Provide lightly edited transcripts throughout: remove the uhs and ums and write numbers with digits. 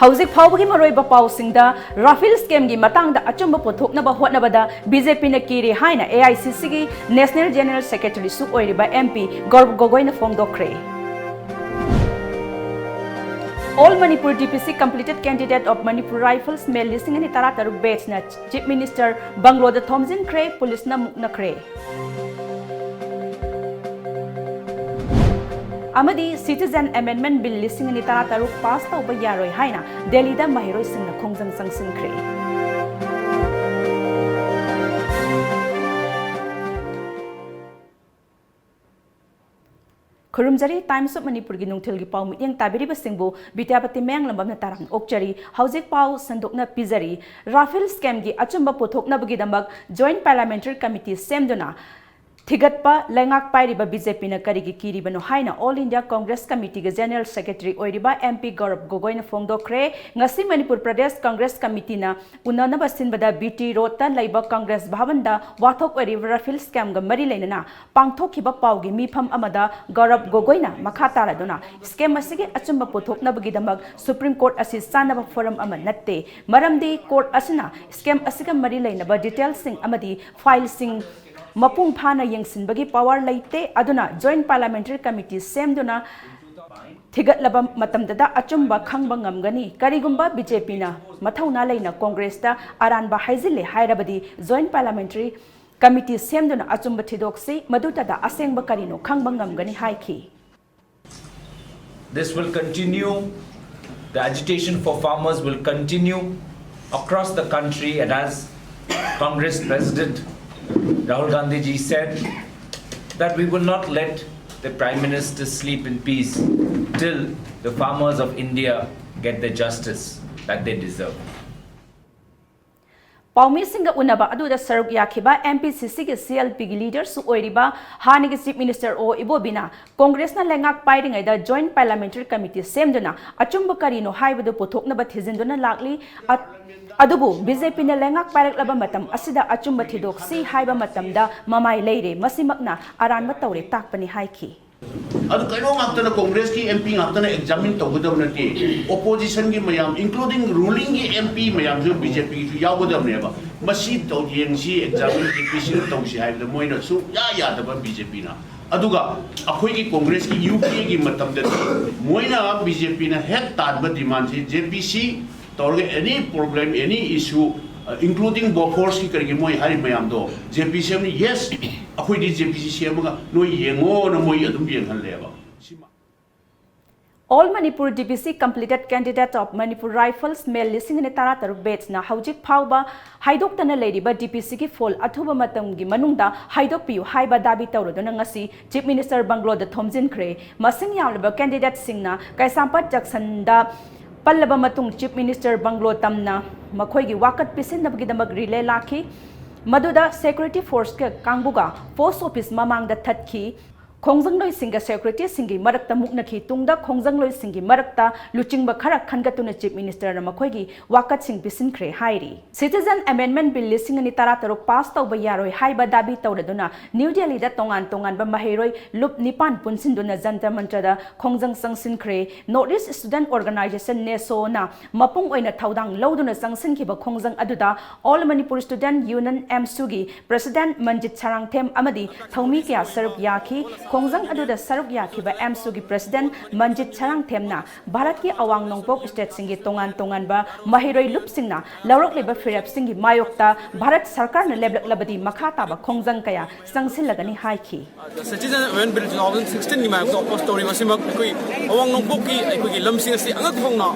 Hauzik Paugi Maroiba Pausingda, Rafil scam gi matang da achumba pothok na bahot na bada BJP na kiri haina AICC gi National General Secretary su oiriba MP Gorb Gogoi na fongdokre. All Manipur DPC completed candidate of Manipur Rifles Mel listing ani tarataru batch na Chief Minister Banglo da Thomjin Kre Police na mukna Kre. Amadi Citizen Amendment Bill listing ani tarataru pass tauba yaroi haina Delhi da mahiroi singna khongjang sangsin Kre. Kurumjari Times of Manipur gi nungthil gi pau mityang tabiri basingbu Bityapati Meng lambam na tarang okchari Hauzik Pau sandokna pizari Rafil scam gi achumba pothokna bagi dambak Joint Parliamentary Committee semduna Thigatpa Lengak Pairiba BJP na karigi kiriba no haina All India Congress Committee ga General Secretary oiriba MP Gaurav Gogoi na fongdokre ngasi Manipur Pradesh Congress Committee na unana basinbada BT Road ta laiba Congress Bhavan da wathok oiriba Rafil scam ga mari leinana pangthokhiba paugi mifam amada Gaurav Gogoi na makha taraduna scam asigi achumba pothokna bagi damak Supreme Court asi sanaba forum ama natte maramdi court asina scam asiga mari leinaba details sing amadi file sing Mapung Phana yengsinbagi power laite aduna Joint Parliamentary Committee semduna thigatlaba matamdada achumba khangba ngamgani karigumba BJP na mathauna leina Congress ta aranba haizile hairabadi Joint Parliamentary Committee semduna achumba thidoksi madutada asengba karino khangba ngamgani haiki. This will continue. The agitation for farmers will continue across the country, and as Congress President Rahul Gandhi ji said that we will not let the Prime Minister sleep in peace till the farmers of India get the justice that they deserve. Paumi Singa Unaba Aduda Saruk Yakiba, MPCC CLP leader Su Oiriba, Hanigi Chief Minister O Ibobina, Congress na Lengak Piring the Joint Parliamentary Committee Semduna, Achumbakari no High with the Potokna but Hizinduna Lakli at Adubu, BJP na Lengak Pirak Labamatam, Asida Achumbatidok, Si Haiba Matamda, Mamai Lady, Masimakna, Aran Matore, Takpani Haiki. Adu kaino ngakta na Congress ki MP ngakta na examine tawgadam na ti opposition ki mayam including ruling ki MP mayam jo BJP ki yawgadam ne ba masi taw yengsi examine ki pisin tawsi haibda moina su ya da ba BJP na aduga akhoi ki Congress ki UP ki matam da moina BJP na head tad ba demand si JPC tawge any problem any issue including Bofors ki karigi moi hari mayam do JPC ni yes akhoi di JPC siamaga no yengo na moi adum yenghan leba. All Manipur DPC completed candidate of Manipur Rifles Mel listing in Tarataru Bates na Hauzik Pauba Haidok Tana Lady ba DPC ki fall Atuba Matam gi Manungda Haidok Piu Haiba Dabi Tauro Ngasi Chief Minister Banglo da Thomjin Kre Masing Yawlaba candidate Singna Kaisampat Jackson da Pallaba Matung Chief Minister Banglo Tamna Makoigi Wakat Pisin da Bigidamag Relay Laki Maduda Security Force ke Kangbuga Post Office Mamang da Tatki Khongjang loi singa security singi marakta mukna khi tungda khongjang loi singi marakta luchingba khara khangatuna Chief Minister na makhoigi wakat sing bisin khre hairi Citizen Amendment Bill listing ani tarataruk pass tawba yaroi haiba dabi tawraduna New Delhi da tongan ba mahiroi lup nipan punsinduna jantar mantra da khongjang sangsin khre Northeast Student Organization NESO na mapung oina thaudang loduna sangsin khiba khongjang aduda All Manipur Student Union MSUGI President Manjit Charangthem amadi thomi kya saruk yakhi Khongjang aduda saruk yakiba MSUGI President Manjit Charangthemna Bharat ki awang nongpok state singi tongan ba mahiroi lup singna laurok leba firap singi mayokta Bharat Sarkar na leblak labadi makhata ba khongjang kaya sangsilagani haiki Citizen Amendment Bill 2016 ni mayok opposed story masimak koi awang nongpok ki koi lamsing si angak phongna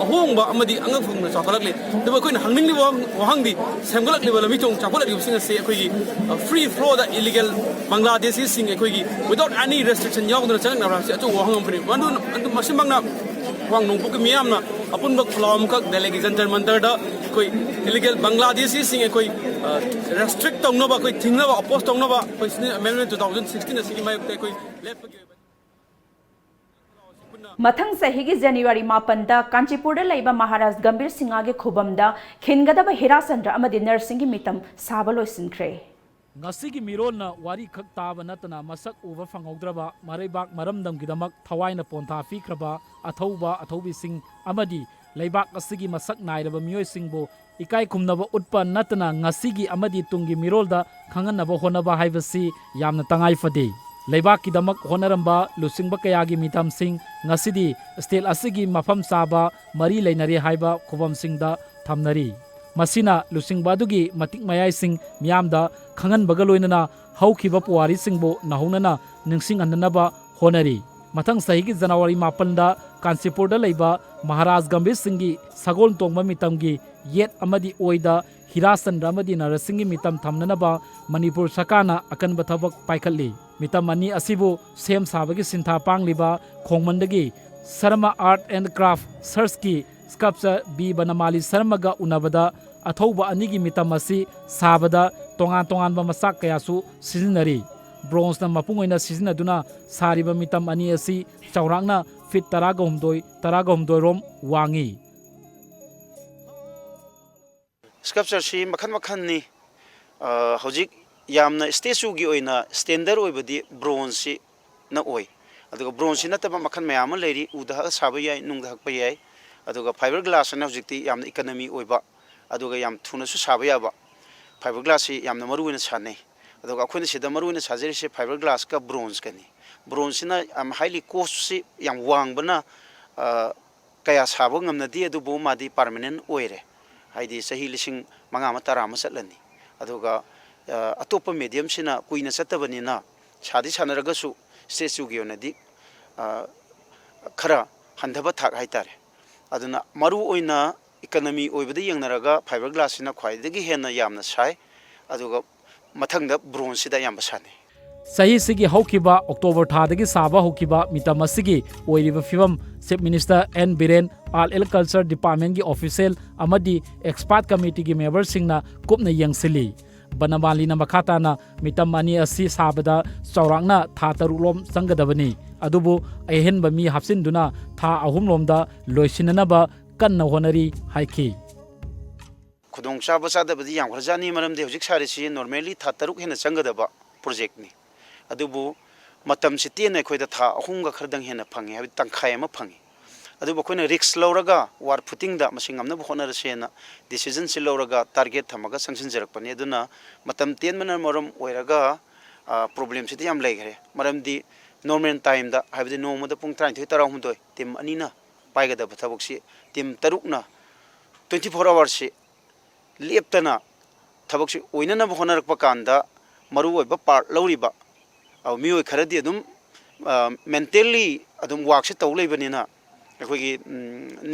ahongba amadi angak phongna chakalakle deba koi hangning ni wahangdi semgalak level mi tong chakalak li singa se koi free flow the illegal Bangladeshi sing koi without any restriction yawdna chang na se achu wahang pri mandu masimangna wang nongpok mi amna apun bak flam ka delegation mantar da koi illegal Bangladeshi sing koi restrict tong no ba koi thingna ba oppose tong no ba koi amendment 2016 asigi mayok koi left Mathang Sahigi January Mapanda, Kanchipur Laiba Maharaj Gambir Singage Khubamda, Kingadaba Hirasandra Amadi Nursing Mitam, Sabalo Sincre. Ngasigi Mirona, Wari Kaktaba Natana, Masak over Fangograba, Marebak Maramdam Gidamak, Tawaina Ponta Fikraba, Atoba, Atobi Sing, Amadi, leibak asigi masak nairaba miyoi singbo ikai khumnaba utpa natna ngasigi amadi tungi mirolda khanganaba honaba haibasi yamna tangai fade leibak kidamak honaramba lusingba kayagi mitamsing ngasidi state asigi mafam saba mari leinari haiba khubam singda thamnari masina lusingba dugi matik mayai sing miyamda khangan bagaloinana haukiba puwari singbo nahunana ningsing andanaba honari mathang sahigi January 4 da Kansipurda leiba Maharaj Gambhir Singhgi sagol tongba mitamgi yet amadi oida hirasan ramadi narasinggi mitam thamnanaba Manipur sakana akan bathabak paikhalli mitam ani asibu sem sabagi sintha pangliba khongmandagi Sarma Art and Craft Search ki sculpture B Banamali Sarmaga unabada athauba anigi mitam asi sabada tongan ba masak kayasu sizinari bronze na mapungoina sizinaduna sariba mitam ani asi chaurangna fit taragahumdoi rom wangi sculpture si makhan ni hojik yamna statue gi oina standard oibadi bronze si na oi aduga bronze na taba makhan mayam leiri uda saba yai nungda hakpa yai aduga fiberglass na hojikti yamna economy oiba aduga yam thuna su saba yaba fiberglass si yamna maruina chane aduga akhona sida maruina sajeri se fiberglass ka bronze kani bronze na am highly cost si yam wang bana kaya saba ngamnadi adubu madi permanent oire haidi sahi lising manga matara masatlani aduga atopa medium sina kuina satabani na chadi chanaragasu statue gi onadi khara handaba thak haitare aduna maru oina economy oibada yangnaraga fiberglass sina khwaidagi hena yamna sai aduga mathangda bronze sida yamba sane sahi sigi haukiba October thadagi saba haukiba mitamasigi oiriba fibam Chief Minister N Biren Art and Culture Department gi official amadi expert committee gi member singna kupna yangsili banamali na makata na mitamani asi sabada chaurangna tha tarulom sangadabani adubu ahenba mi hapsinduna tha ahumlomda loisinanaba kanna honari haiki khudong chaba sadabadi yang kharjani maramde hojik sari si normally tha taruk hena sangadaba project ni adubu matam sitien khoida tha ahunga khardang hena phangi habi tangkhai ma phangi adubu khoina risk loraga war footing da masing amna bkhona rasena decision si loraga target thamaga sanction jarakpani aduna matam ten mana moram oiraga problem siti yam legre maramdi normal time da habi no moda pung 30 tarau hundoi tim anina paiga da thabok si tim tarukna 24 hours si leptana thabok si oina na bkhona rakpa kanda maru oiba part loriba au mioi kharadi adum mentally adum work se tawlei banina akhoi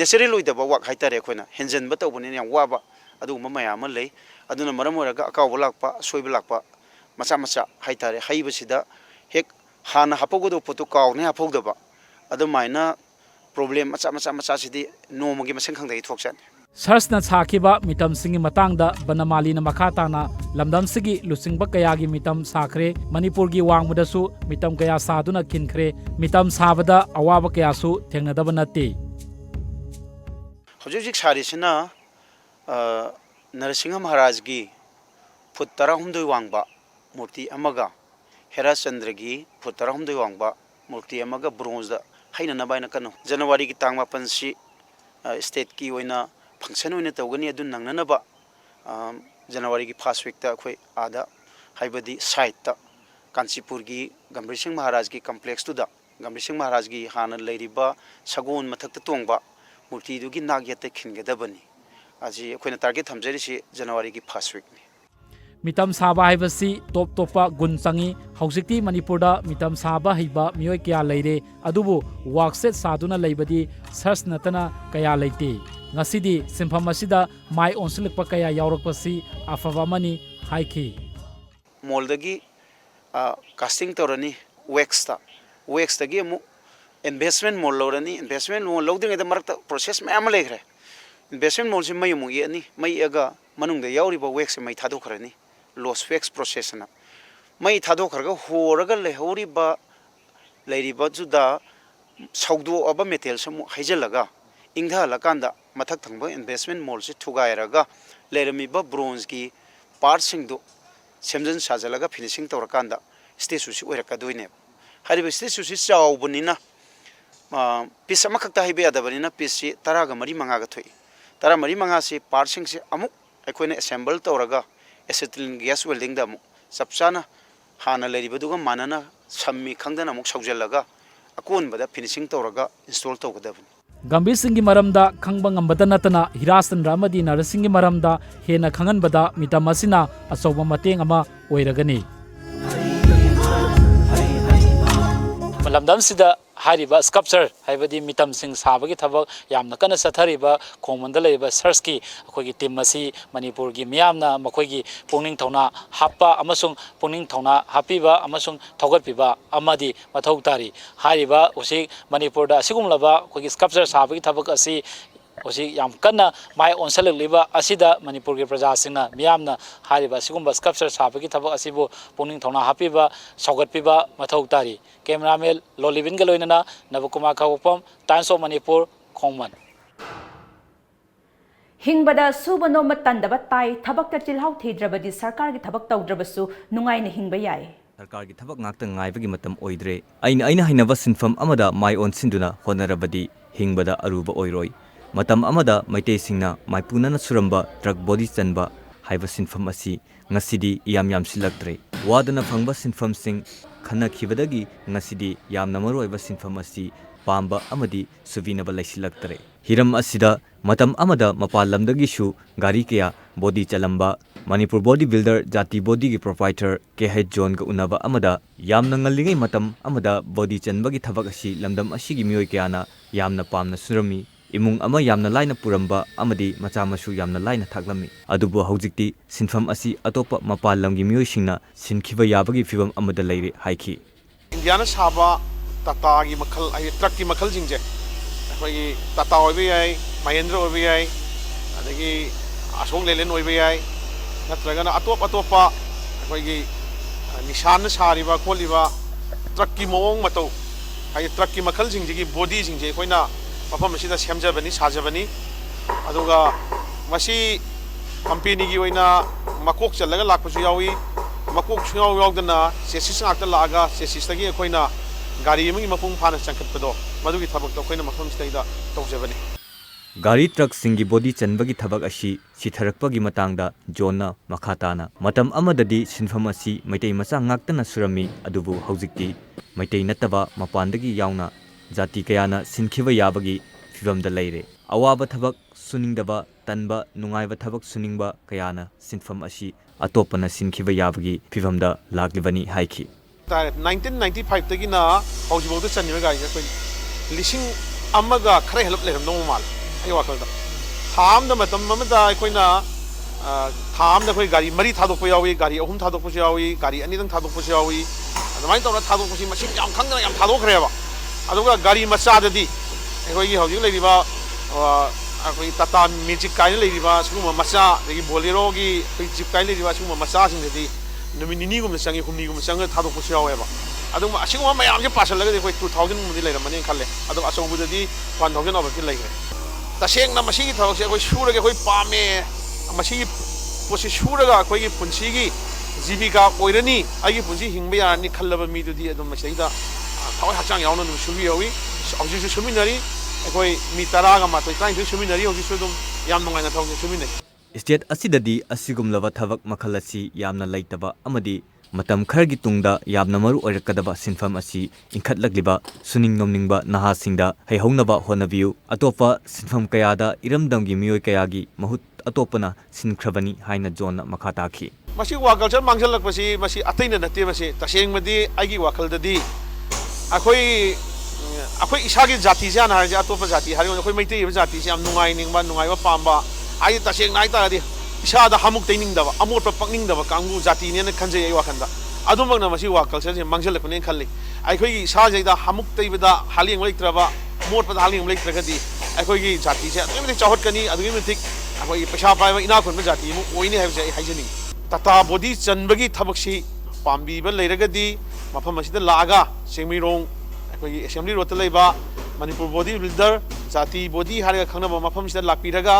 necessary loidaba work haitare khoina henjen ba tawbani yam waba adu maya ma lei aduna maram oraga akaw lakpa soiba lakpa macha haitare haiba sida hek hana hapogodo photo kaw ne hapogdaba adumaina problem macha sidi nomogi maseng khangdai thokchan Sarsna sakiba mitam singi matangda banamali na makatana lamdam sigi lusingba kayagi mitam sakre Manipur gi wangmudasu mitam kaya saduna kinkre mitam sabada awaba kayasu thengnadaba nate hojik sari sina Narasingha Maharaj gi phut 12 wangba murti amaga Hera Chandra gi phut 12 wangba murti amaga bronze da haina na baina kanu January gi tangma pansi state ki oina function oina tawgani adun nangnanaba January gi first week ta khoi ada haibadi site ta Kansipur gi Gambhir Singh Maharaj gi complex tu da Gambhir Singh Maharaj gi hana leiriba sagon mathak ta tongba murti du gi nagyate khingadabani aji khoina target thamjari si January gi first week ni mitam saba haibasi top topa gun changi haujikti Manipurda mitam saba haiba mioi kya leire adubu workset saduna leibadi search natana kaya leite ngasidi simpham asida mai onsilakpa kaya yaurakpasi afava mani haiki moldagi casting torani wax tagi mu investment mol lorani investment mol loding da marakta process ma am legre investment mol si mai mu ye mai aga manungda yauriba wax mai thadokhrani loss wax process na mai thadokhrga horaga lehoriba leiriba juda saugdo aba metal samu haijalaga ingha lakanda mathak thangba investment mol si thugairaga leramiba bronze ki part singdo semjan sajalaga finishing tawrakanda statue si oirakadoine hariba statue si chawbunina piece ꯑꯃꯈꯛꯇ ꯍꯩꯕ ꯌꯥꯗꯕꯅꯤꯅ ꯄꯤꯁꯁꯤ 10-15ꯒ ꯊꯣꯛꯏ 10-15ꯁꯤ ꯄꯥꯔꯠꯁꯤꯡꯁꯤ ꯑꯃꯨꯛ ꯑꯩꯈꯣꯏꯅ assemble ꯇꯧꯔꯒ ꯑꯦꯁꯤꯇꯤꯂꯤꯟ gas ꯋꯦꯜꯗꯤꯡꯗ ꯑꯃꯨꯛ ꯆꯞ ꯆꯥꯅ ꯍꯥꯟꯅ ꯂꯩꯔꯤꯕꯗꯨꯒ ꯃꯥꯟꯅꯅ ꯁꯝꯃꯤ ꯈꯪꯗꯅ ꯑꯃꯨꯛ ꯁꯧꯖꯜꯂꯒ ꯑꯀꯣꯟꯕꯗ ꯐꯤꯅꯤꯁꯤꯡ ꯇꯧꯔꯒ ꯏꯟꯁꯇꯣꯜ ꯇꯧꯒꯗꯕꯅꯤ ꯒꯝꯚꯤꯔꯁꯤꯡꯒꯤ ꯃꯔꯝꯗ ꯈꯪꯕ ꯉꯝꯕꯇ ꯅꯠꯇꯅ ꯍꯤꯔꯥꯆꯟꯗ꯭ꯔ ꯑꯃꯗꯤ ꯅꯔꯁꯤꯡꯒꯤ ꯃꯔꯝꯗ ꯍꯦꯟꯅ ꯈꯪꯍꯟꯕꯗ ꯃꯤꯇꯝ ꯑꯁꯤꯅ ꯑꯆꯧꯕ ꯃꯇꯦꯡ ꯑꯃ ꯑꯣꯏꯔꯒꯅꯤ ꯂꯝꯗꯝꯁꯤꯗ ꯍꯥꯏꯔꯤꯕ ꯁ꯭ꯀꯜꯞꯆꯔ ꯍꯥꯏꯕꯗꯤ ꯃꯤꯇꯝꯁꯤꯡ ꯁꯥꯕꯒꯤ ꯊꯕꯛ ꯌꯥꯝꯅ ꯀꯟꯅ ꯆꯠꯊꯔꯤꯕ ꯈꯣꯡꯃꯟꯗ ꯂꯩꯔꯤꯕ ꯁꯔꯆꯀꯤ ꯑꯩꯈꯣꯏꯒꯤ ꯇꯤꯝ ꯑꯁꯤ ꯃꯅꯤꯄꯨꯔꯒꯤ ꯃꯤꯌꯥꯝꯅ ꯃꯈꯣꯏꯒꯤ ꯄꯨꯛꯅꯤꯡ ꯊꯧꯅꯥ ꯍꯥꯞꯄ ꯑꯃꯁꯨꯡ ꯄꯨꯛꯅꯤꯡ ꯊꯧꯅꯥ ꯍꯥꯞꯄꯤꯕ ꯑꯃꯁꯨꯡ ꯊꯧꯒꯠꯄꯤꯕ ꯑꯃꯗꯤ ꯃꯊꯧ ꯇꯥꯔꯤ ꯍꯥꯏꯔꯤꯕ ꯍꯧꯖꯤꯛ ꯃꯅꯤꯄꯨꯔꯗ ꯑꯁꯤꯒꯨꯝꯂꯕ ꯑꯩꯈꯣꯏꯒꯤ ꯁ꯭ꯀꯜꯞꯆꯔ ꯁꯥꯕꯒꯤ ꯊꯕꯛ ꯑꯁꯤ ꯍꯧꯖꯤꯛ ꯌꯥꯝ ꯀꯟꯅ ꯃꯥꯏ ꯑꯣꯟꯁꯤꯜꯂꯛꯂꯤꯕ ꯑꯁꯤꯗ ꯃꯅꯤꯄꯨꯔꯒꯤ ꯄ꯭ꯔꯖꯥꯁꯤꯡꯅ ꯃꯤꯌꯥꯝꯅ ꯍꯥꯏꯔꯤꯕ ꯑꯁꯤꯒꯨꯝꯕ ꯁ꯭ꯀꯜꯞꯆꯔ ꯁꯥꯕꯒꯤ ꯊꯕꯛ ꯑꯁꯤꯕꯨ ꯄꯨꯛꯅꯤꯡ ꯊꯧꯅꯥ ꯍꯥꯞꯄꯤꯕ ꯁꯧꯒꯠꯄꯤꯕ ꯃꯊꯧ ꯇꯥꯔꯤ ꯀꯦꯃꯦꯔꯥꯃꯦꯟ ꯂꯣꯂꯤꯕꯤꯟꯒ ꯂꯣꯏꯅꯅ ꯅꯕꯀꯨꯃꯥꯔ ꯈꯥꯎꯄꯝ ꯇꯥꯏꯝꯁ ꯑꯣꯐ ꯃꯅꯤꯄꯨꯔ ꯈꯣꯡꯃꯟ ꯍꯤꯡꯕꯗ ꯁꯨꯕ ꯅꯣꯝꯕ ꯇꯟꯗꯕ ꯇꯥꯏ ꯊꯕꯛꯇ ꯆꯤꯜꯍꯥꯎ ꯊꯤꯗ꯭ꯔꯕꯗꯤ ꯁꯔꯀꯥꯔꯒꯤ ꯊꯕꯛ ꯇꯧꯗ꯭ꯔꯕꯁꯨ ꯅꯨꯡꯉꯥꯏꯅ ꯍꯤꯡꯕ ꯌꯥꯏ ꯁꯔꯀꯥꯔꯒꯤ ꯊꯕꯛ ꯉꯥꯛꯇ ꯉꯥꯏꯕꯒꯤ ꯃꯇꯝ ꯑꯣꯏꯗ꯭ꯔꯦ ꯑꯩꯅ ꯍꯩꯅꯕ ꯁꯤꯟꯐꯝ ꯑꯃꯗ ꯃꯥꯏ ꯑꯣꯟꯁꯤꯟꯗꯨꯅ ꯍꯣꯠꯅꯔꯕꯗꯤ ꯍꯤꯡꯕꯗ ꯑꯔꯨꯕ ꯑꯣꯏꯔꯣꯏ ꯃꯇꯝ ꯑꯃꯗ ꯃꯩꯇꯩꯁꯤꯡꯅ ꯃꯥꯏꯄꯨꯅꯅ ꯁꯨꯔꯝꯕ ꯇ꯭ꯔꯛ ꯕꯣꯗꯤ ꯆꯟꯕ ꯍꯥꯏꯕ ꯁꯤꯟꯐꯝ ꯑꯁꯤ ꯉꯁꯤꯗꯤ ꯌꯥꯝꯁꯤꯜꯂꯛꯇ꯭ꯔꯦ ꯋꯥꯗꯅ ꯐꯪꯕ ꯁꯤꯟꯐꯝꯁꯤꯡ ꯈꯟꯅꯈꯤꯕꯗꯒꯤ ꯉꯁꯤꯗꯤ ꯌꯥꯝꯅ ꯃꯔꯨꯑꯣꯏꯕ ꯁꯤꯟꯐꯝ ꯑꯁꯤ ꯄꯥꯝꯕ ꯑꯃꯗꯤ ꯁꯨꯕꯤꯅꯕ ꯂꯩꯁꯤꯜꯂꯛꯇ꯭ꯔꯦ ꯍꯤꯔꯝ ꯑꯁꯤꯗ ꯃꯇꯝ ꯑꯃꯗ ꯃꯄꯥꯟ ꯂꯝꯗꯒꯤꯁꯨ ꯒꯥꯔꯤ ꯀꯌꯥ ꯕꯣꯗꯤ ꯆꯜꯂꯝꯕ ꯃꯅꯤꯄꯨꯔ ꯕꯣꯗꯤ ꯕꯤꯜꯗꯔ ꯖꯥꯇꯤ ꯕꯣꯗꯤꯒꯤ ꯄ꯭ꯔꯣꯄ꯭राꯏꯇꯔ ꯀꯦ.ꯍꯩꯆ. ꯖꯣꯟꯒ ꯎꯅꯕ ꯑꯃꯗ ꯌꯥꯝꯅ ꯉꯜꯂꯤꯉꯩ ꯃꯇꯝ ꯑꯃꯗ ꯕꯣꯗꯤ ꯆꯟꯕꯒꯤ ꯊꯕꯛ ꯑꯁꯤ ꯂꯝꯗꯝ ꯑꯁꯤꯒꯤ ꯃꯤꯑꯣꯏ ꯀꯌꯥꯅ ꯌꯥꯝꯅ ꯄꯥꯝꯅ ꯁꯨꯔꯝꯃꯤ ꯏꯃꯨꯡ ꯑꯃ ꯌꯥꯝꯅ ꯂꯥꯏꯅ ꯄꯨꯔꯝꯕ ꯑꯃꯗꯤ ꯃꯆꯥ ꯃꯁꯨ ꯌꯥꯝꯅ ꯂꯥꯏꯅ ꯊꯥꯛꯂꯝꯃꯤ ꯑꯗꯨꯕꯨ ꯍꯧꯖꯤꯛꯇꯤ ꯁꯤꯟꯐꯝ ꯑꯁꯤ ꯑꯇꯣꯞꯄ ꯃꯄꯥꯟ ꯂꯝꯒꯤ ꯃꯤꯑꯣꯏꯁꯤꯡꯅ ꯁꯤꯟꯈꯤꯕ ꯌꯥꯕꯒꯤ ꯐꯤꯚꯝ ꯑꯃꯗ ꯂꯩꯔꯦ ꯍꯥꯏꯈꯤ ꯏꯟꯗꯤꯌꯥꯅ ꯁꯥꯕ ꯇꯥꯇꯥꯒꯤ ꯃꯈꯜ ꯍꯥꯏꯗꯤ ꯇ꯭ꯔꯛꯀꯤ ꯃꯈꯜꯁꯤꯡꯁꯦ ꯑꯩꯈꯣꯏꯒꯤ ꯇꯥꯇꯥ ꯑꯣꯏꯕ ꯌꯥꯏ ꯃꯍꯦꯟꯗ꯭ꯔ ꯑꯣꯏꯕ ꯌꯥꯏ ꯑꯗꯒꯤ ꯑꯁꯣꯛ ꯂꯦꯂꯦꯟ ꯑꯣꯏꯕ ꯌꯥꯏ ꯅꯠꯇ꯭ꯔꯒꯅ ꯑꯇꯣꯞꯄ ꯑꯩꯈꯣꯏꯒꯤ ꯅꯤꯁꯥꯟꯅ ꯁꯥꯔꯤꯕ ꯈꯣꯠꯂꯤꯕ ꯇ꯭ꯔꯛꯀꯤ ꯃꯑꯣꯡ ꯃꯇꯧ ꯍꯥꯏꯗꯤ ꯇ꯭ꯔꯛꯀꯤ ꯃꯈꯜꯁꯤꯡꯁꯤꯒꯤ ꯕꯣꯗꯤꯁꯤꯡꯁꯦ ꯑꯩꯈꯣꯏꯅ ꯃꯐꯝ ꯑꯁꯤꯗ ꯁꯦꯝꯖꯕꯅꯤ ꯁꯥꯖꯕꯅꯤ ꯑꯗꯨꯒ ꯃꯁꯤ ꯀꯝꯄꯦꯅꯤꯒꯤ ꯑꯣꯏꯅ ꯃꯀꯣꯛ ꯆꯜꯂꯒ ꯂꯥꯛꯄꯁꯨ ꯌꯥꯎꯏ ꯃꯀꯣꯛ ꯁꯨꯡꯌꯥꯎ ꯌꯥꯎꯗꯅ ꯆꯦꯁꯤꯁ ꯉꯥꯛꯇ ꯂꯥꯛꯑꯒ ꯆꯦꯁꯤꯁꯇꯒꯤ ꯑꯩꯈꯣꯏꯅ ꯒꯥꯔꯤ ꯑꯃꯒꯤ ꯃꯄꯨꯡ ꯐꯥꯅ ꯆꯪꯈꯠꯄꯗꯣ ꯃꯗꯨꯒꯤ ꯊꯕꯛꯇꯣ ꯑꯩꯈꯣꯏꯅ ꯃꯐꯝꯁꯤꯗꯩꯗ ꯇꯧꯖꯕꯅꯤ ꯒꯥꯔꯤ ꯇ꯭ꯔꯛꯁꯤꯡꯒꯤ ꯕꯣꯗꯤ ꯆꯟꯕꯒꯤ ꯊꯕꯛ ꯑꯁꯤ ꯁꯤꯊꯔꯛꯄꯒꯤ ꯃꯇꯥꯡꯗ ꯖꯣꯟꯅ ꯃꯈꯥ ꯇꯥꯅ ꯃꯇꯝ ꯑꯃꯗꯗꯤ ꯁꯤꯟꯐꯝ ꯑꯁꯤ ꯃꯩꯇꯩ ꯃꯆꯥ ꯉꯥꯛꯇꯅ ꯁꯨꯔꯝꯃꯤ ꯑꯗꯨꯕꯨ ꯍꯧꯖꯤꯛꯇꯤ ꯃꯩꯇꯩ ꯅꯠꯇꯕ ꯃꯄꯥꯟꯗꯒꯤ ꯌꯥꯎꯅ ꯖꯥꯇꯤ ꯀꯌꯥꯅ ꯁꯤꯟꯈꯤꯕ ꯌꯥꯕꯒꯤ ꯐꯤꯚꯝꯗ ꯂꯩꯔꯦ ꯑꯋꯥꯕ ꯊꯕꯛ ꯁꯨꯅꯤꯡꯗꯕ ꯇꯟꯕ ꯅꯨꯡꯉꯥꯏꯕ ꯊꯕꯛ ꯁꯨꯅꯤꯡꯕ ꯀꯌꯥꯅ ꯁꯤꯟꯐꯝ ꯑꯁꯤ ꯑꯇꯣꯞꯄꯅ ꯁꯤꯟꯈꯤꯕ ꯌꯥꯕꯒꯤ ꯐꯤꯚꯝꯗ ꯂꯥꯛꯂꯤꯕꯅꯤ ꯍꯥꯏꯈꯤ 1995ꯗꯒꯤꯅ ꯍꯧꯖꯤꯛꯐꯥꯎꯗ ꯆꯟꯅꯤꯕ ꯒꯥꯔꯤꯁꯦ ꯑꯩꯈꯣꯏ 1,000ꯒ ꯈꯔ ꯍꯦꯜꯂꯞ ꯂꯩꯔꯝꯗꯧ ꯃꯥꯜꯂꯦ ꯑꯩ ꯋꯥꯈꯜꯗ ꯊꯥ ꯑꯃꯗ ꯃꯇꯝ ꯑꯃꯗ ꯑꯩꯈꯣꯏꯅ ꯊꯥ ꯑꯃꯗ ꯑꯩꯈꯣꯏ ꯒꯥꯔꯤ 4 ꯊꯥꯗꯣꯛꯄ ꯌꯥꯎꯏ ꯒꯥꯔꯤ 3 ꯊꯥꯗꯣꯛꯄꯁꯨ ꯌꯥꯎꯏ ꯒꯥꯔꯤ 2ꯗꯪ ꯊꯥꯗꯣꯛꯄꯁꯨ ꯌꯥꯎꯏ ꯑꯗꯨꯃꯥꯏꯅ ꯇꯧꯔꯒ ꯊꯥꯗꯣꯛꯄꯁꯤ ꯃꯁꯤꯡ ꯌꯥꯝ ꯈꯪꯗꯅ ꯌꯥꯝ ꯊꯥꯗꯣꯛꯈ꯭ꯔꯦꯕ ꯑꯗꯨꯒ ꯒꯥꯔꯤ ꯃꯆꯥꯗꯗꯤ ꯑꯩꯈꯣꯏꯒꯤ ꯍꯧꯖꯤꯛ ꯂꯩꯔꯤꯕ ꯑꯩꯈꯣꯏ ꯇꯥꯇꯥ ꯃꯦꯖꯤꯛ ꯀꯥꯏꯅ ꯂꯩꯔꯤꯕ ꯁꯤꯒꯨꯝꯕ ꯃꯆꯥ ꯑꯗꯒꯤ ꯕꯣꯂꯦꯔꯣꯒꯤ ꯑꯩꯈꯣꯏ ꯖꯤꯞ ꯀꯥꯏꯅ ꯂꯩꯔꯤꯕ ꯁꯤꯒꯨꯝꯕ ꯃꯆꯥꯁꯤꯡꯗꯗꯤ ꯅꯨꯃꯤꯠ 2ꯒꯨꯝꯕ ꯆꯪꯉꯤ 3ꯒꯨꯝꯕ ꯆꯪꯉꯒ ꯊꯥꯗꯣꯛꯄꯁꯨ ꯌꯥꯎꯋꯦꯕ ꯑꯗꯨꯒ ꯑꯁꯤꯒꯨꯝꯕ ꯃꯌꯥꯝꯁꯦ ꯄꯥꯁꯜꯂꯒꯗꯤ ꯑꯩꯈꯣꯏ 2,000ꯒꯨꯝꯕꯗꯤ ꯂꯩꯔꯝꯃꯅꯤ ꯈꯜꯂꯦ ꯑꯗꯨꯒ ꯑꯆꯧꯕꯗꯗꯤ 1,000 ꯑꯕꯞꯇꯤ ꯂꯩꯈ꯭ꯔꯦ तसेंगना मसीगी थबकसे अखोई सूरगे अखोई पामे मसीगी पोसी सूरगा अखोई पुंसीगी जीविका ओइरनी आगी पुंसी हिंगबे यारनी खल्लब मीदुदी अदुम मसीदा थाव हचांग यावनो नुम सुबि यावी औजिसु सुमिनरी अखोई मी 10 गा मातोय ताइसु सुमिनरी औजिसु दुम याम नुंगाइना थावजे सुमिनरी स्टेट असिददी असिगुमलबा थबक मखल असि यामना लैतबा अमदी मतम खरगी तुंगदा यामना मरु ओइरकदबा सिनफम असि इंखतलगलिबा सुनिंग नोमनिंगबा नहासिंगदा हैहौनबा होनबियु अतोपा सिनफम कयादा इरमदमगी मियोय कयागी महुत अतोपना सिनख्रबनी हाइना जोन मखा ताखी मसी वाकल्चर मांगजलकपसि मसी अतैना नते मसी तसेंगमदी आगी वाकलददी अखोई अखोई इसागी जाति जाना हाजे अतोपा जाति हारि अखोई मैतै जाति से याम नुंगाइनिंगबा नुंगाइबा पाम्बा आई तसेंगना आइतादी इसादा हामुक तैनिंगदबा अमोटपा पकनिंगदबा कांगु जातिनेना खंजै आई वाखंदा अदुमगना मसी वाकल्चर से मांगजलकपने खल्ली अखोई इसाजैदा हामुक तैबदा हालिंग लैत्रबा मोटपदा हालिंग लैत्रगदी अखोई जाति से अदुमति चाहतकनी अदुमति अखोई पैसा पाइबा इनाखुनबा जाति मु ओइने हाइबसे आई हाइजनी टाटा बॉडी चनबगी थबकसी पाम्बीबा लैरगदी मफम असिदा लागा सेमिरोंग अखोई असेंबली रोड लैबा मणिपुर बॉडी बिल्डर जाति बॉडी हारगा खंगनबा मफम सिदा लापिरगा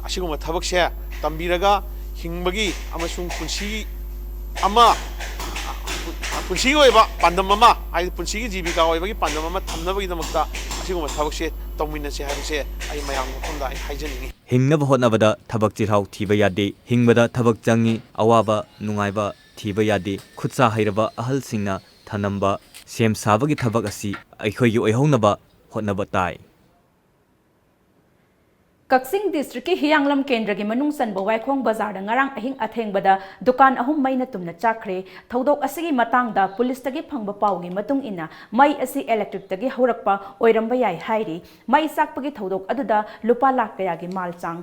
असिगुम थबकसे तंबीरगा हिंगबगी अमसुंग पुंसी अमा पुंसी ओइबा पांदम अमा आई पुंसीगी जीविका ओइबगी पांदम अमा थमनबगी दमकता असि ꯑꯁꯤꯒꯨꯝꯕ ꯊꯕꯛꯁꯦ ꯇꯧꯃꯤꯟꯅꯁꯦ ꯍꯥꯏꯕꯁꯦ ꯑꯩ ꯃꯌꯥꯝ ꯃꯐꯝꯗ ꯑꯩ ꯍꯥꯏꯖꯅꯤꯡꯉꯤ ꯍꯤꯡꯅꯕ ꯍꯣꯠꯅꯕꯗ ꯊꯕꯛ ꯆꯤꯜꯍꯥꯎ ꯊꯤꯕ ꯌꯥꯗꯦ ꯍꯤꯡꯕꯗ ꯊꯕꯛ ꯆꯪꯉꯤ ꯑꯋꯥꯕ ꯅꯨꯡꯉꯥꯏꯕ ꯊꯤꯕ ꯌꯥꯗꯦ ꯈꯨꯠꯁꯥ ꯍꯩꯔꯕ ꯑꯍꯜꯁꯤꯡꯅ ꯊꯅꯝꯕ ꯁꯦꯝ ꯁꯥꯕꯒꯤ ꯊꯕꯛ ꯑꯁꯤ ꯑꯩꯈꯣꯏꯒꯤ ꯑꯣꯏꯍꯧꯅꯕ ꯍꯣꯠꯅꯕ ꯇꯥꯏ ꯀꯛꯆꯤꯡ ꯗꯤꯁꯇ꯭ꯔꯤꯛꯀꯤ ꯍꯤꯌꯥꯡꯂꯝ ꯀꯦꯟꯗ꯭ꯔꯒꯤ ꯃꯅꯨꯡ ꯆꯟꯕ ꯋꯥꯏꯈꯣꯡ ꯕꯖꯥꯔꯗ ꯉꯔꯥꯡ ꯑꯍꯤꯡ ꯑꯊꯦꯡꯕꯗ ꯗꯨꯀꯥꯟ 3 ꯃꯩꯅ ꯇꯨꯝꯅ ꯆꯥꯛꯈ꯭ꯔꯦ ꯊꯧꯗꯣꯛ ꯑꯁꯤꯒꯤ ꯃꯇꯥꯡꯗ ꯄꯨꯂꯤꯁꯇꯒꯤ ꯐꯪꯕ ꯄꯥꯎꯒꯤ ꯃꯇꯨꯡ ꯏꯟꯅ ꯃꯩ ꯑꯁꯤ ꯏꯂꯦꯛꯇ꯭ꯔꯤꯛꯇꯒꯤ ꯍꯧꯔꯛꯄ ꯑꯣꯏꯔꯝꯕ ꯌꯥꯏ ꯍꯥꯏꯔꯤ ꯃꯩ ꯆꯥꯛꯄꯒꯤ ꯊꯧꯗꯣꯛ ꯑꯗꯨꯗ ꯂꯨꯄꯥ ꯂꯥꯈ ꯀꯌꯥꯒꯤ ꯃꯥꯜ ꯆꯥꯡ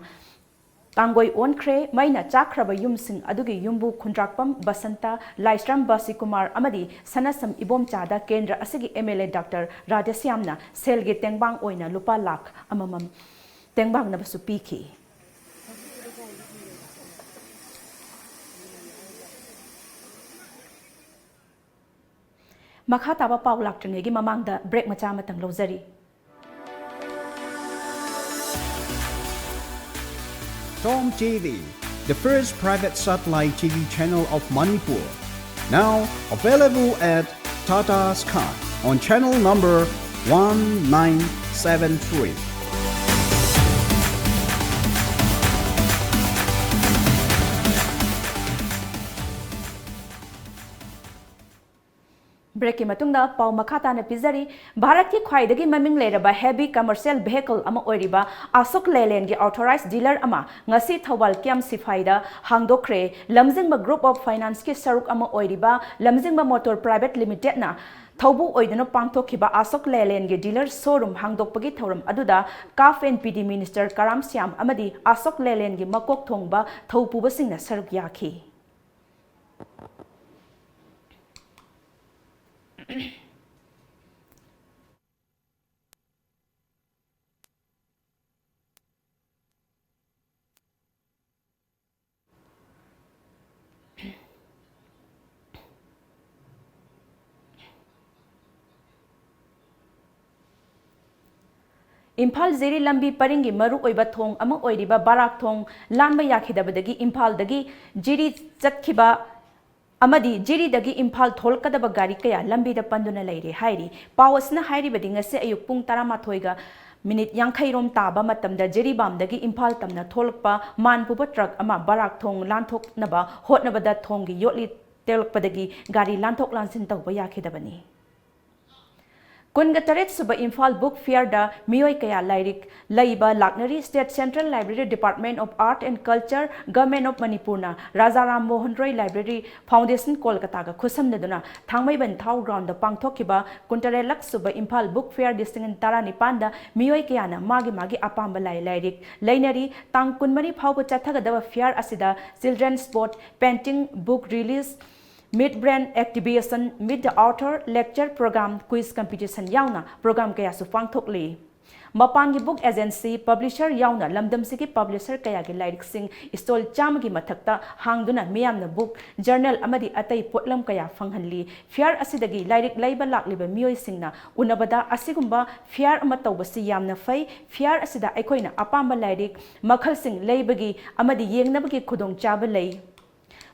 ꯇꯥꯡꯒꯣꯏ ꯑꯣꯟꯈ꯭ꯔꯦ ꯃꯩꯅ ꯆꯥꯛꯈ꯭ꯔꯕ ꯌꯨꯝꯁꯤꯡ ꯑꯗꯨꯒꯤ ꯌꯨꯝꯕꯨ ꯈꯨꯟꯗ꯭ꯔꯥꯛꯄꯝ ꯕꯁꯟꯇ ꯂꯥꯏꯁ꯭ꯔꯝ ꯕꯥꯁꯤꯀꯨꯃꯥꯔ ꯑꯃꯗꯤ ꯁꯅꯁꯝ ꯏꯕꯣꯝꯆꯥꯗ ꯀꯦꯟꯗ꯭ꯔ ꯑꯁꯤꯒꯤ MLA ꯗꯥꯛꯇꯔ ꯔꯥꯙꯦꯁ꯭ꯌꯥꯝꯅ ꯁꯦꯜꯒꯤ ꯇꯦꯡꯕꯥꯡ ꯑꯣꯏꯅ ꯂꯨꯄꯥ ꯂꯥꯈ ꯑꯃꯃꯝ ꯇꯦꯡꯕꯥꯡꯅꯕꯁꯨ ꯄꯤꯈꯤ ꯃꯈꯥ ꯇꯥꯕ ꯄꯥꯎ ꯂꯥꯛꯇ꯭ꯔꯤꯉꯩꯒꯤ ꯃꯃꯥꯡꯗ ꯕ꯭ꯔꯦꯛ ꯃꯆꯥ ꯑꯃꯇꯪ ꯂꯧꯖꯔꯤ Tom TV, the first private satellite TV channel of Manipur, now available at Tata Sky on channel number 1973. Break की मतुंगदा पाव मखाता ने पिजरी भारत की ख्वाइदगी ममिंग लेरबा हेवी कमर्शियल वेहिकल अमा ओरिबा अशोक लेलैंड की ऑथोराइज डीलर अमा ngasi थौबाल क्याम सिफाइदा हांगदोख्रे लमजिंगबा ग्रुप ऑफ फाइनेंस की सरुक अमा ओरिबा लमजिंगबा मोटर प्राइवेट लिमिटेड ना थौबु ओइदनो पांगथोखिबा अशोक लेलैंड की डीलर शोरूम हांगदोकपगी थौरम अदुदा CAF and PD minister Karam Shyam अमदी Ashok Leyland की मकोक थोंगबा थौपुबसिंगना सरुक याखी इम्फाल जेरी लंबी परिंगी मरु ओइबा थोंग अमा ओइरिबा बाराक थोंग लानबा याखिदबदगी इम्फाल दगी जिरी चतखिबा अमदी जिरी दगी इम्फाल थोलकदबा गाड़ी कया लंबी द पंदुना लेरे हाइरी पावसना हाइरिबदि ngase ayuk pung 13 ga minute 50 rom taba matamda जिरी बामदगी इम्फाल तमना थोलकपा मानपुबा ट्रक अमा बाराक थोंग लानथोकनबा होटनबदा थोंगी योटली तेलकपदगी गाड़ी लानथोक लानसिन तौबा याखिदबनी कुनगा तरेत सुबह इम्फाल बुक फेयर दा मियोय कया लाइरिक लईबा लाकनरी state central library department of art and culture government of Manipur ना राजाराम मोहन रॉय लाइब्रेरी फाउंडेशन कोलकाता का खुसमदुना थांगमैबन थाउ ग्राउंड पांगथोखिबा कुंटरेलक सुबह इम्फाल बुक फेयर डिस्ट्रिक्ट 19 दा मियोय कयाना मागी अपांबा लाइरिक लैनरी तांग कुनमरी फाउब चथगदबा फेयर असिदा children sport painting book release Meet brand activation, meet the author, lecture program, quiz competition yauna program kaya su pangthokli. Mapangi book agency publisher yauna lamdam sigi publisher kaya gi lyric sing stall cham gi mathakta hangduna miyamna book journal amadi atai potlam kaya fanghanli. Fair asidagi lyric laiba lakliba miyoy singna unabada asigumba fair ama tawbasi yamna fai fair asida aikoina apamba lyric makhal sing laibagi amadi yengnabagi khudong chaba lay.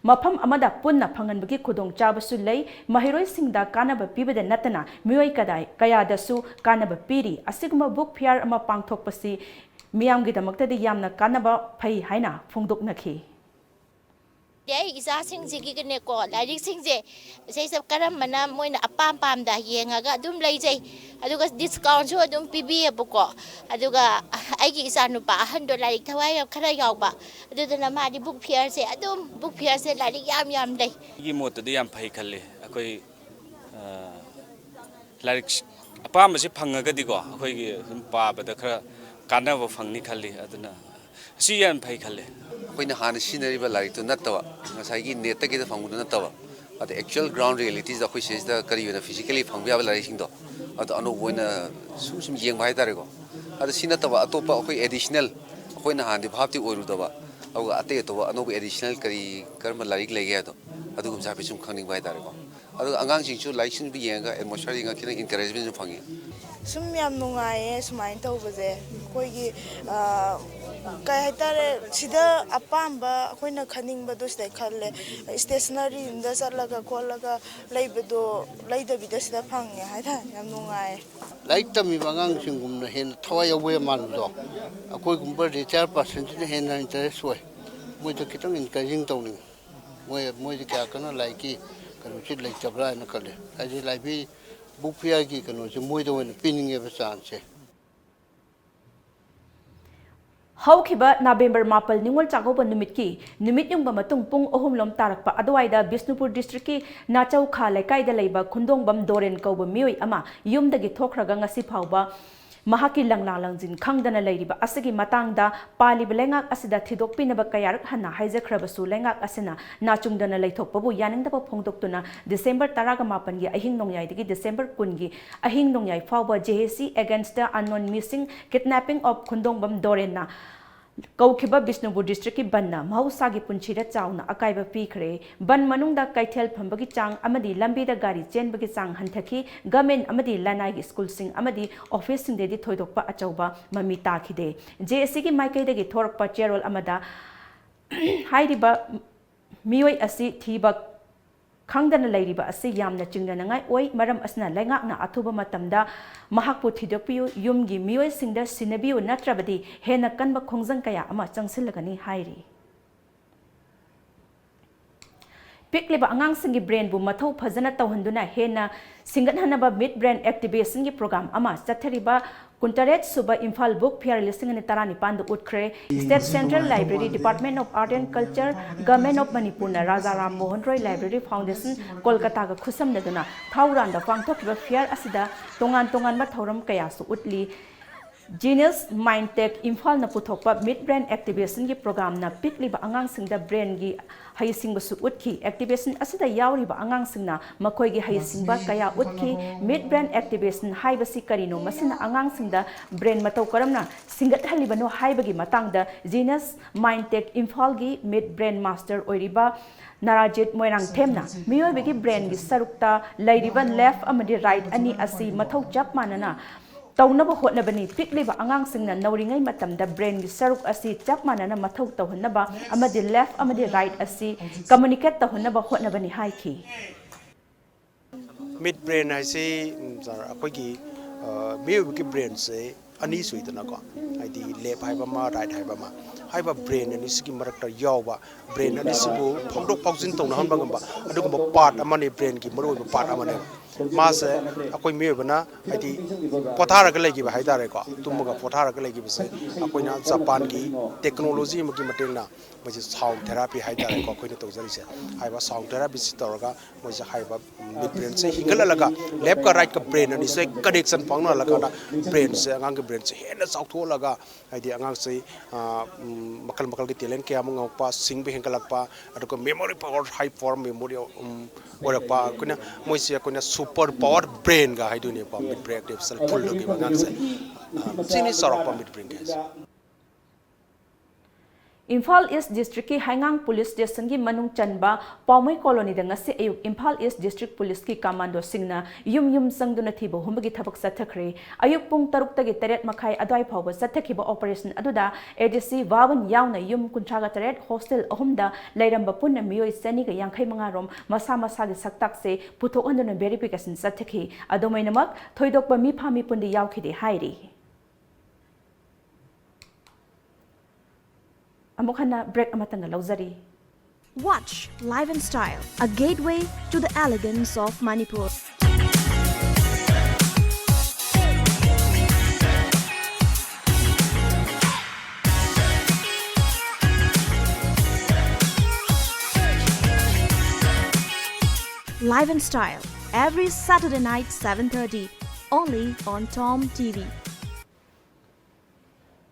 मफम अमदा पुन्ना फंगनबगी खुदोंग चाबसु लई महिरोय सिंगदा कानब पिबदा नतना मियोय कदाय कयादसु कानब पीरी असिगुमा book fair अमा पांगथोकपसि मियामगिदमक्तदि यामना कानब फै हाइना फोंदोकनखि यही इसा सिंह जी की ने को लाइरिक सिंह जे से सब करम मना मोइना अपाम पाम दा येंगागा अदुम लई जै अदुगा डिस्काउंट सो अदुम पिबिए बको अदुगा आइगी इसा नुपा हंदो लाइरिक थवाय खरा यावबा अदुदना मादि बुक फेयर से अदुम बुक फेयर से लाइरिक याम दै गी मोतदि याम फै खल्ले अखोई लाइरिक अपाम से फंगगदि को अखोई गी पाबदा खरा कानब फंगनि खल्ले अदुना सी याम फै खल्ले अखोइना हान सिनरिबा लाइरिक नत्तवा ngसाइगी नेट तक द फंगु नत्तवा अत एक्चुअल ग्राउंड रियलिटीज अखोइ सेसदा करी वेना फिजिकली फंगबा याबा लाइरिक सिंग दो अत अनु बोइना सुम येंग भाई तारे को अत सिनत्तवा अतोपा अखोइ एडिशनल अखोइना हान दि भाबति ओरुदवा अउ अते तो अनु एडिशनल करी कर्म लाइरिक लेगे तो अदुगुम जापि सुम खंगनिंग भाई तारे को अदु अंगांग सिंगसु लाइरिक सिंग बि येंगा एटमॉस्फियर येंगा खिना इनकरेजमेंट फंगी सुम याम नुंगाये सुमाइन तौबजे कोइगी ꯀꯩ ꯍꯥꯏꯇꯥꯔꯦ ꯁꯤꯗ ꯑꯄꯥꯝꯕ ꯑꯩꯈꯣꯏꯅ ꯈꯟꯅꯤꯡꯕꯗꯣ ꯁꯤꯗ ꯈꯜꯂꯦ ꯁ꯭ꯇꯦꯁꯅꯔꯤꯗ ꯆꯠꯂꯒ ꯈꯣꯠꯂꯒ ꯂꯩꯕꯗꯣ ꯂꯩꯗꯕꯤꯗ ꯁꯤꯗ ꯐꯪꯉꯦ ꯍꯥꯏꯇꯥꯔꯦ ꯌꯥꯝ ꯅꯨꯡꯉꯥꯏ ꯂꯥꯏꯔꯤꯛ ꯇꯝꯃꯤꯕ ꯑꯉꯥꯡꯁꯤꯡꯒꯨꯝꯅ ꯍꯦꯟꯅ ꯊꯋꯥꯏ ꯌꯥꯎꯕ ꯃꯥꯟꯕꯗꯣ ꯑꯩꯈꯣꯏꯒꯨꯝꯕ ꯔꯤꯇꯥꯌꯔ ꯄꯥꯔꯁꯟꯁꯤꯅ ꯍꯦꯟꯅ ꯏꯟꯇꯔꯦꯁ ꯑꯣꯏ ꯃꯣꯏꯗ ꯈꯤꯇꯪꯏꯟꯀꯔꯦꯖꯤꯡ ꯇꯧꯅꯤꯡꯉꯤ ꯃꯣꯏꯗꯤ ꯀꯌꯥ ꯀꯟꯅ ꯂꯥꯏꯔꯤꯛꯀꯤ ꯀꯩꯅꯣꯁꯤ ꯂꯩꯇꯕ꯭ꯔꯥ ꯍꯥꯏꯅ ꯈꯜꯂꯦ ꯍꯥꯏꯗꯤ ꯂꯥꯏꯕ꯭ꯔꯦꯔꯤ ꯕꯨꯛ ꯐꯤꯌꯔꯒꯤ ꯀꯩꯅꯣꯁꯦ ꯃꯣꯏꯗ ꯑꯣꯏꯅ ꯄꯤꯅꯤꯡꯉꯦꯕ ꯆꯥꯟꯁꯁꯦ ꯍꯧꯈꯤꯕ ꯅꯕꯦꯝꯕꯔ 9 ꯅꯤꯡꯉꯣꯜ ꯆꯥꯛꯀꯧꯕ ꯅꯨꯃꯤꯠꯀꯤ ꯅꯨꯃꯤꯠ ꯌꯨꯡꯕ ꯃꯇꯨꯡ ꯄꯨꯡ 3 ꯇꯥꯔꯛꯄ ꯑꯗꯨꯋꯥꯏꯗ ꯕꯤꯁꯅꯨꯄꯨꯔ ꯗꯤꯁꯇ꯭ꯔꯤꯛꯀꯤ ꯅꯥꯆꯧꯈꯥ ꯂꯩꯀꯥꯏꯗ ꯂꯩꯕ ꯈꯨꯟꯗꯣꯡꯕꯝ ꯗꯣꯔꯦꯟ ꯀꯧꯕ ꯃꯤꯑꯣꯏ ꯑꯃ ꯌꯨꯝꯗꯒꯤ ꯊꯣꯛꯈ꯭ꯔꯒ ꯉꯁꯤ ꯐꯥꯎꯕ ꯃꯍꯥꯛꯀꯤ ꯂꯪꯂꯥ ꯂꯪꯖꯤꯟ ꯈꯪꯗꯅ ꯂꯩꯔꯤꯕ ꯑꯁꯤꯒꯤ ꯃꯇꯥꯡꯗ ꯄꯥꯜꯂꯤꯕ ꯂꯩꯉꯥꯛ ꯑꯁꯤꯗ ꯊꯤꯗꯣꯛꯄꯤꯅꯕ ꯀꯌꯥꯔꯛ ꯍꯟꯅ ꯍꯥꯏꯖꯈ꯭ꯔꯕꯁꯨ ꯂꯩꯉꯥꯛ ꯑꯁꯤꯅ ꯅꯥꯆꯨꯡꯗꯅ ꯂꯩꯊꯣꯛꯄꯕꯨ ꯌꯥꯅꯤꯡꯗꯕ ꯐꯣꯡꯗꯣꯛꯇꯨꯅ ꯗꯤꯁꯦꯝꯕꯔ 18ꯒꯤ ꯑꯍꯤꯡ ꯅꯣꯡꯌꯥꯏꯗꯒꯤ ꯗꯤꯁꯦꯝꯕꯔ 10ꯒꯤ ꯑꯍꯤꯡ ꯅꯣꯡꯌꯥꯏ ꯐꯥꯎꯕ JAC against the unknown missing kidnapping of ꯈꯨꯟꯗꯣꯡꯕꯝ ꯗꯣꯔꯦꯟꯅ कौखिबा बिष्णुपुर डिस्ट्रिक्ट की बन्ना महौसागी पुंछीदा चाउना अकाइबा पीखरे बन मनुंगदा कैथेल फंबगी चांग अमदी लंबीदा गाड़ी चेनबगी चांग हंथकी गवर्नमेंट अमदी लनाई स्कूल सिंग अमदी ऑफिस सिंग देदी थोइदोकपा अचौबा ममी ताखिदे JAC की माइकैदगी थोरकपा चेरोल अमदा हाइरिबा मियोय असि थीबा खंगदना लैरिबा असि यामना चिंगदनांगाई ओइ मरम असना लैंगाकना अथुबा मतमदा महाकपु थिदोकपियु युमगी मियोय सिंगदा सिनबियु नत्रबदी हेना कनबा खोंजंग कया अमा चंगसिलगनी हाइरि पिकलिबा अंगांग सिंगी ब्रेन बु मथौ फजना तौहंदुना हेना सिंगदहनबा मिड ब्रेन एक्टिवेशन की प्रोग्राम अमा चथरिबा कुंटरेट सुबा इम्फाल बुक फेयर लिसिंग तरानिपान उठ्रे state central library department of art and culture government of Manipur Raja Ram Mohan Roy library foundation Kolkata का खुसमदुना थाउरांदा पांगथोकिबा फेयर असिदा तोंगान तोंगानबा थौरम कयासु उतली जीनियस माइंडटेक इम्फाल न पुथोकपा मिड ब्रेन एक्टिवेशन की प्रोग्राम न पिकलिबा अंगांग सिंगदा ब्रेन की हयसिंगबसु उतखी एक्टिवेशन असिदा यावरिबा अंगांग सिंगना मखोयगी हयसिंगबा कया उतखी मिड ब्रेन एक्टिवेशन हाइबसी करिनो मसिना अंगांग सिंगदा ब्रेन मतौ करमना सिंगत हलिबनो हाइबगी मतांगदा जीनियस माइंडटेक इम्फाल की मिड ब्रेन मास्टर ओइरिबा नाराजित मोइरांग थेमना मियोबगी ब्रेन की सरुक्ता लैरिबा लेफ्ट अमदि राइट अनि असि मथौ चप मानना तौनब होटनबनी पिकलिबा अंगांग सिंगना नौरिंगै मतमदा ब्रेन की सरुक असि चप मानना मथौ तौहनबा अमदि लेफ्ट अमदि राइट असि कम्युनिकेट तौहनबा होटनबनी हाइखी मिड ब्रेन हाइसे अखोगी मियोबगी ब्रेन से अनि सुइदनाको हाइदि लेफ्ट हाइबमा राइट हाइबमा हाइबा ब्रेन अनि सिगी मरक्ता यावबा ब्रेन अनि सिबु फंदोक पाउजिन तौना हनबगंबा अदुगुम पार्ट अमने ब्रेन की मरोइबा पार्ट अमने मासे अखोई मियोबना हाइदि पोथारग लेगिबा हाइदारेको तुमगा पोथारग लेगिबसे अखोइना जापान की टेक्नोलॉजी मकी मटेंगना मोजे साउंड थेरापी हाइदारेको अखोइना तौजरिसे हाइबा साउंड थेरापी सि तौरगा मोजे हाइबा मिड ब्रेन से हिंगललगा लेफ्ट का राइट का ब्रेन अनि से कनेक्शन पाउना लगा ब्रेन से अंगांग ब्रेन से हेना चाउथोलगा हाइदि अंगांग से मकल मकल के टैलेंट क्या मंगपा सिंग हेंगलपा अदुको memory power high form memory ओरपा कोना मोइसे कोना सुपर पावर ब्रेन का हाइदुने पा मिड ब्रेन एक्टिवेशन फुल लगे अंगांग से सिनी सरपा मिड ब्रेन के इम्फाल ईस्ट डिस्ट्रिक्ट की हाइंगांग पुलिस स्टेशन की मनुंग चनबा पाउमै कॉलोनी दंगसे अयुक इम्फाल ईस्ट डिस्ट्रिक्ट पुलिस की कमांडो सिंगना युम युम संगदुना थिबो हुमगी थबक सथखरे अयुक पुंग 3 मखाई अद्वाई फावबा सथखिबा ऑपरेशन अदुदा ADC वावन यावना युम 38 हॉस्टल अहुमदा लैरंबा पुन्ना मियोय सनीगा 85 रोम मसा मसागी सक्ताक से पुथोकहंदुना वेरिफिकेशन सथखि अदोमैनमक थोइदोकबा मिफामी पुंदी यावखिदे हाइरि break amatanga lauzari. Watch Live in Style, a gateway to the elegance of Manipur. Live in Style, every Saturday night 7:30, only on Tom TV.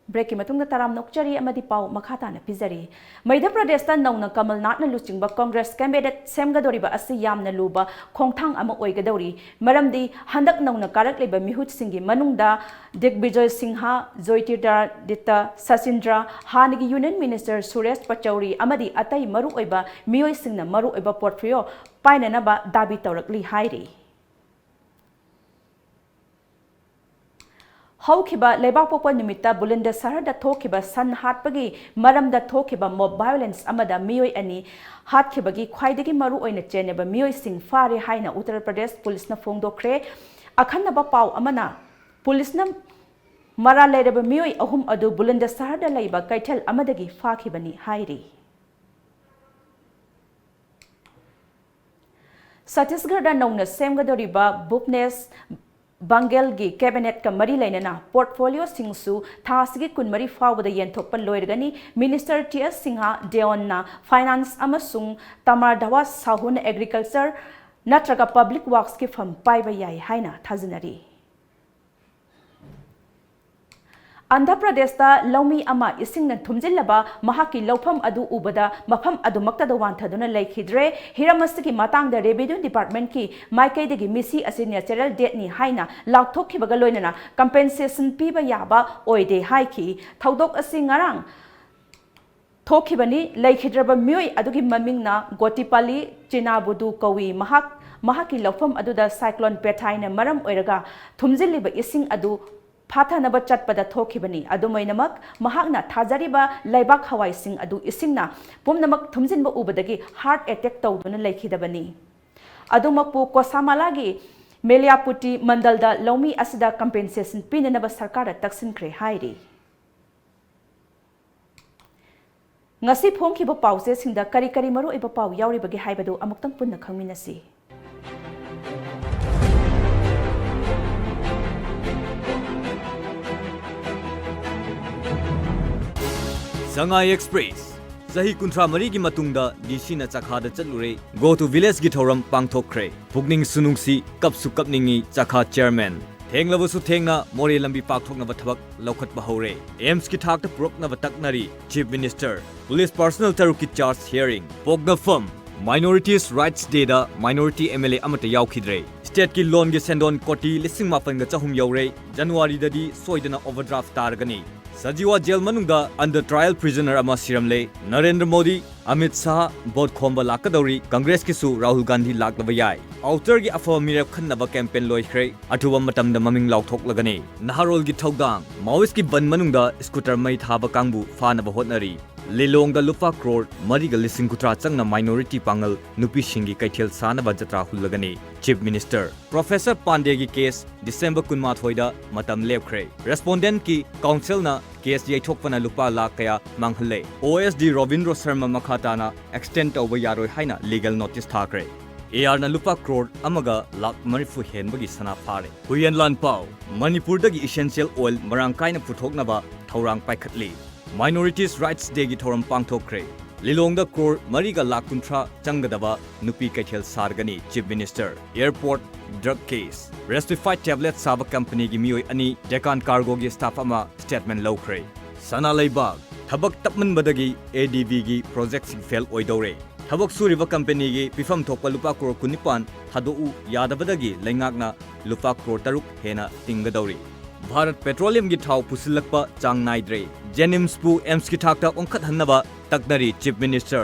Break की मतुंग ताराम नोकचरी अमदी पाव मखाताना पिजरी मध्य प्रदेश नौना कमलनाथना लुचिंग कांग्रेस कैंडिडेट सेमगदोरिबा असि यामना लुबा खोंथांग अमा ओइगदौरी मरमदी हंदक नौना कारकलेबा मिहुत सिंगी मनुंगदा दिग्विजय सिंहा ज्योतिरादित्य सचिंद्र हानगी यूनियन मिनिस्टर सुरेश पचौरी अमदी अतई मरु ओइबा मियोय सिंगना मरु ओइबा पोर्टफोलियो पाइननबा दाबी तौरकली हाइरी Haukiba Lebapopa Numita Bulinda Sarada Tokiba San Hatbagi Maramda Tokiba mob violence Amada Mioi Ani Hatkibagi Kwaidagi Maru in a Geneva Mioi Sing Fari Haina Uttar Pradesh Police na Fongdo Kre Akanaba Pau Amana Police na Mara Ledaba Mioi Ahum Adu Bulinda Sarada Laiba Kaitel Amadagi Fakibani Hairi Satisgarda Nona Semgadoriba Bupnes Bangal gi cabinet ka mari lainana portfolio singsu thasigi kunmari fawda yenthokpan loirgani minister TS Singha Deonna finance amasung Tamar Dawa Sahun agriculture natraga public works ki fam paiba yai haina thajinari Andhra Pradesh ta Laumi ama ising na thumjillaba mahaki laufam adu ubada mafam adu maktada wanthaduna laikhidre hiramasiki matangda revenue department ki maikaidagi misi asi natural debt ni haina laukthokhibaga loinana compensation piba yaba oide haiki thaudok asi ngarang thokhibani laikhidraba myoi adugi mamingna Gotipali Chinabudu kawi mahaki laufam aduda cyclone Pethaina maram oiraga thumjilliba ising adu Pathanaba chatpada thokibani adumainamak mahakna thajariba laibak hawai sing adu isingna pumnamak thumjinba ubadagi heart attack tawduna laikhidabani adumakpu Kosamalagi Meliaputi Mandalda Laumi asida compensation pinanaba sarkara taksinkhre hairi ngasi phongkiba pause singda kari maru iba pau yauribagi haibadu amuktang punna khangminasi Sangai Express Zahi Kuntra Marigi Matungda DC na Chakha da Chalure Go to Village gi thoram pangthokre Pugning Sunungsi Kapsu Kapningi Chakha Chairman Thenglabu su thengna More lambi pakthokna ba thabak laukhat ba hore AIMS ki thak ta prokna ba taknari Chief Minister Police Personal Taruki Charge Hearing Pogna Firm Minorities Rights Day da Minority MLA amata yaukidre State ki loan gi sendon koti lising mapan ga chahum yaure January dadi soidana overdraft targani Sajiwa jail manungda under trial prisoner ama siramle Narendra Modi Amit Shah bod khomba lakadauri Congress ki su Rahul Gandhi laklaba yai outer gi afa mirap khannaba campaign loikhre athuba matamda maming lauthok lagani Naharol gi thaudang Maoist ki ban manungda scooter mai thaba kangbu fanaba hotnari Lilong da lupa crore mariga lising kutra changna minority pangal nupi singi kaithel sanaba jatra hulagani Chief Minister Professor Pandey gi case December kunma thoida matam lepkhre respondent ki council na case jai thokpana lupa lakh kaya manghale OSD Robindro Sharma makhatana extend over yaroi haina legal notice thakre AR na lupa crore amaga lakh marifu henbagi sana phare Huyen Lan Pau Manipur dagi essential oil marangkai na puthoknaba thaurang paikhatli Minorities Rights Day gi thoram pangthokre Lilongda crore mariga lakh kunthra changadaba nupi kaithel sargani Chief Minister Airport drug case Respified tablet saba company gi mioi ani Deccan Cargo gi staff ama statement lowkre Sana Laibag thabak tapman badagi ADB gi project sing fail oidore thabak suriba company gi pifam thokpa lupa crore kunipan thadou yadabadagi lengakna lupa crore taruk hena tingadori Bharat Petroleum gi thau pusilakpa chang naidre Jenims pu AIMS ki thakta ongkhat hannaba taknari Chief Minister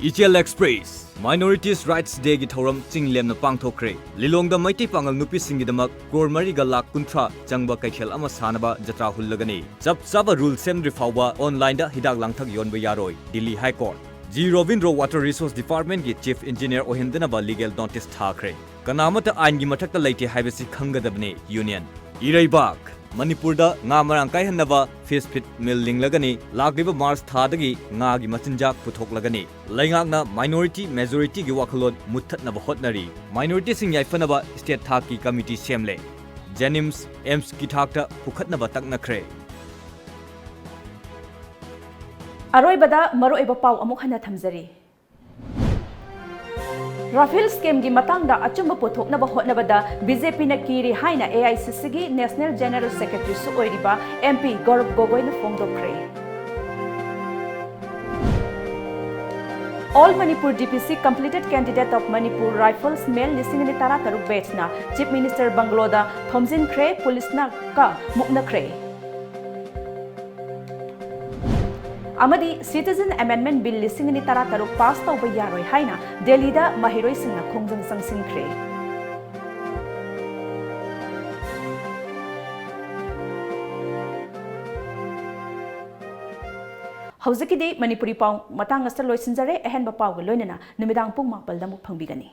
ECL Express Minorities Rights Day gi thoram chinglem na pangthokre Lilongda maiti pangal nupi singi damak crore mariga lakh kunthra changba kaithel ama sanaba jatra hullagani chap chaba rule semdri fawba online da hidak langthak yonba yaroi Delhi High Court G Rovindro Water Resource Department gi Chief Engineer ohendanaba legal notice thakre kanamata ain gi mathakta leite haibasi khangadabne Union Iraibak Manipur da nga marangkai hannaba fish feed mill linglagani lagliba March thadagi nga gi machinjak puthoklagani laingakna minority majority gi wakhalon muthatnaba hotnari minority sing yaifanaba state thaki committee semle Jenims AIMS ki thakta pukhatnaba taknakhre Aroibada maroiba pau amuk hana thamjari Rafael scam gi matangda achumba puthoknaba hotnabada BJP na kiri haina AICC gi National General Secretary su oiriba MP Gaurav Gogoi na phongdokre All Manipur DPC completed candidate of Manipur Rifles male lisingani tara taruk batch na Chief Minister Bangaloda Thomjin Kre police na ka mukna kre Amadi Citizen Amendment Bill lisingani tara taruk pass tawba yaroi haina Delhi da mahiroi singna khongjang sangsinkhre ꯍꯧꯖꯤꯛꯀꯤꯗꯤ ꯃꯅꯤꯄꯨꯔꯤ ꯄꯥꯎ ꯃꯇꯥꯡ ꯑꯁꯤꯗ ꯂꯣꯏꯁꯤꯟꯖꯔꯦ ꯑꯍꯦꯟꯕ ꯄꯥꯎꯒ ꯂꯣꯏꯅꯅ ꯅꯨꯃꯤꯗꯥꯡ ꯄꯨꯡ 4ꯗ ꯑꯃꯨꯛ ꯐꯪꯕꯤꯒꯅꯤ